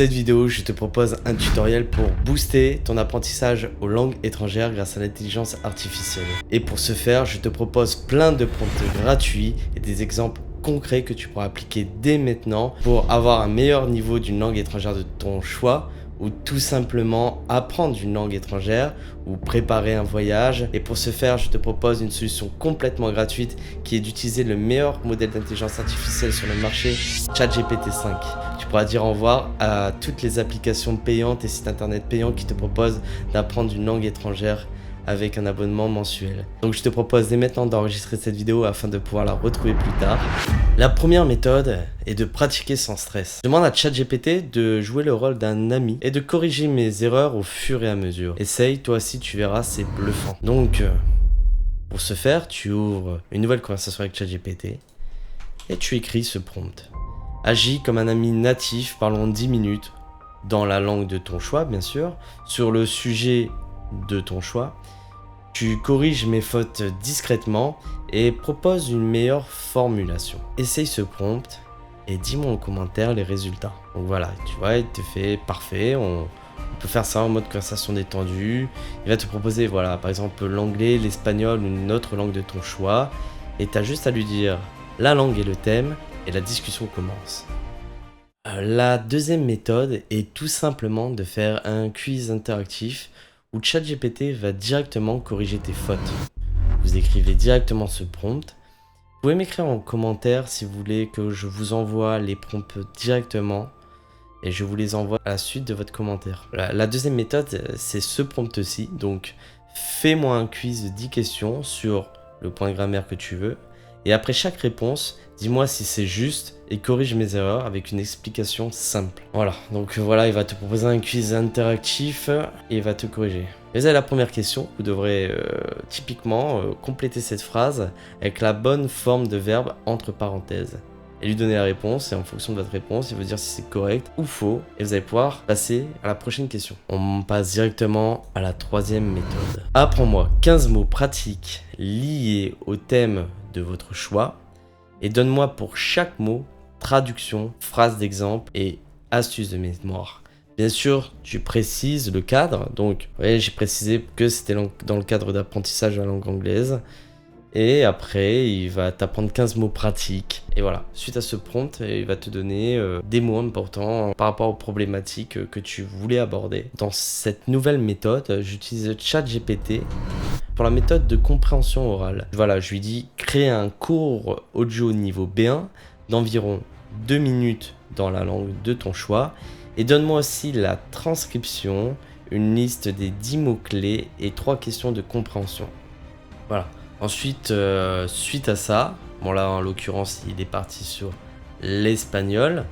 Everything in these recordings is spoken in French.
cette vidéo, je te propose un tutoriel pour booster ton apprentissage aux langues étrangères grâce à l'intelligence artificielle. Et pour ce faire, je te propose plein de prompts gratuits et des exemples concrets que tu pourras appliquer dès maintenant pour avoir un meilleur niveau d'une langue étrangère de ton choix, ou tout simplement apprendre une langue étrangère ou préparer un voyage. Et pour ce faire, je te propose une solution complètement gratuite qui est d'utiliser le meilleur modèle d'intelligence artificielle sur le marché, ChatGPT 5. Tu pourras dire au revoir à toutes les applications payantes et sites internet payants qui te proposent d'apprendre une langue étrangère avec un abonnement mensuel. Donc je te propose dès maintenant d'enregistrer cette vidéo afin de pouvoir la retrouver plus tard. La première méthode est de pratiquer sans stress. Je demande à ChatGPT de jouer le rôle d'un ami et de corriger mes erreurs au fur et à mesure. Essaye, toi aussi tu verras, c'est bluffant. Donc pour ce faire, tu ouvres une nouvelle conversation avec ChatGPT et tu écris ce prompt. Agis comme un ami natif, parlons 10 minutes dans la langue de ton choix bien sûr, sur le sujet de ton choix. Tu corriges mes fautes discrètement et proposes une meilleure formulation. Essaye ce prompt et dis-moi en commentaire les résultats. Donc voilà, tu vois, il te fait parfait. On peut faire ça en mode conversation détendue. Il va te proposer, voilà, par exemple l'anglais, l'espagnol ou une autre langue de ton choix. Et tu as juste à lui dire la langue et le thème et la discussion commence. La deuxième méthode est tout simplement de faire un quiz interactif où ChatGPT va directement corriger tes fautes. Vous écrivez directement ce prompt. Vous pouvez m'écrire en commentaire si vous voulez que je vous envoie les prompts directement et je vous les envoie à la suite de votre commentaire. La deuxième méthode, c'est ce prompt-ci. Donc, fais-moi un quiz de 10 questions sur le point de grammaire que tu veux. Et après chaque réponse, dis-moi si c'est juste et corrige mes erreurs avec une explication simple. Voilà, donc voilà, il va te proposer un quiz interactif et il va te corriger. Mais à la première question, vous devrez typiquement compléter cette phrase avec la bonne forme de verbe entre parenthèses. Et lui donner la réponse, et en fonction de votre réponse, il va dire si c'est correct ou faux, et vous allez pouvoir passer à la prochaine question. On passe directement à la troisième méthode. Apprends-moi 15 mots pratiques liés au thème de votre choix, et donne-moi pour chaque mot traduction, phrase d'exemple et astuce de mémoire. Bien sûr, tu précises le cadre, donc j'ai précisé que c'était dans le cadre d'apprentissage de la langue anglaise. Et après, il va t'apprendre 15 mots pratiques. Et voilà, suite à ce prompt, il va te donner des mots importants par rapport aux problématiques que tu voulais aborder. Dans cette nouvelle méthode, j'utilise ChatGPT pour la méthode de compréhension orale. Voilà, je lui dis créer un cours audio niveau B1 d'environ 2 minutes dans la langue de ton choix. Et donne-moi aussi la transcription, une liste des 10 mots-clés et 3 questions de compréhension. Voilà. Ensuite, suite à ça, bon là en l'occurrence il est parti sur l'espagnol,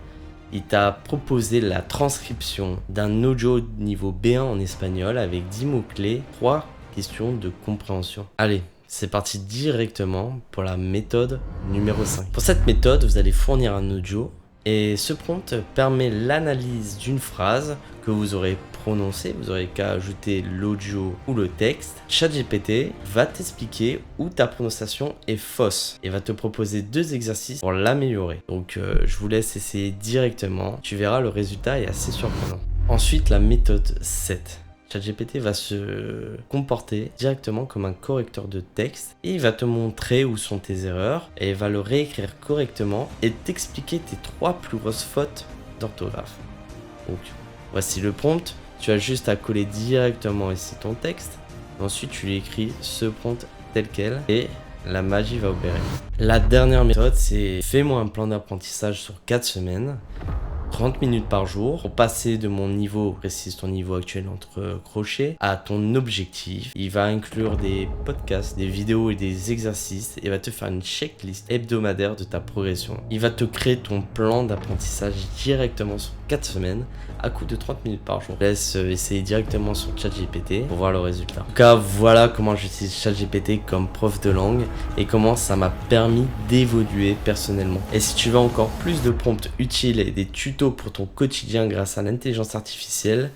il t'a proposé la transcription d'un audio niveau B1 en espagnol avec 10 mots-clés, 3 questions de compréhension. Allez, c'est parti directement pour la méthode numéro 5. Pour cette méthode, vous allez fournir un audio et ce prompt permet l'analyse d'une phrase que vous aurez prononcée. Vous aurez qu'à ajouter l'audio ou le texte. ChatGPT va t'expliquer où ta prononciation est fausse et va te proposer 2 exercices pour l'améliorer. Donc je vous laisse essayer directement. Tu verras, le résultat est assez surprenant. Ensuite, la méthode 7. ChatGPT va se comporter directement comme un correcteur de texte et il va te montrer où sont tes erreurs et il va le réécrire correctement et t'expliquer tes 3 plus grosses fautes d'orthographe. Donc voici le prompt, tu as juste à coller directement ici ton texte, ensuite tu lui écris ce prompt tel quel et la magie va opérer. La dernière méthode, c'est fais-moi un plan d'apprentissage sur 4 semaines. 30 minutes par jour pour passer de mon niveau, précise ton niveau actuel entre crochets, à ton objectif. Il va inclure des podcasts, des vidéos et des exercices et va te faire une checklist hebdomadaire de ta progression. Il va te créer ton plan d'apprentissage directement sur 4 semaines à coup de 30 minutes par jour. Laisse essayer directement sur ChatGPT pour voir le résultat. En tout cas, voilà comment j'utilise ChatGPT comme prof de langue et comment ça m'a permis d'évoluer personnellement. Et si tu veux encore plus de prompts utiles et des tutos pour ton quotidien grâce à l'intelligence artificielle,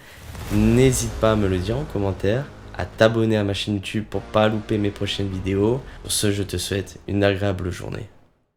n'hésite pas à me le dire en commentaire, à t'abonner à ma chaîne YouTube pour pas louper mes prochaines vidéos. Pour ce, je te souhaite une agréable journée.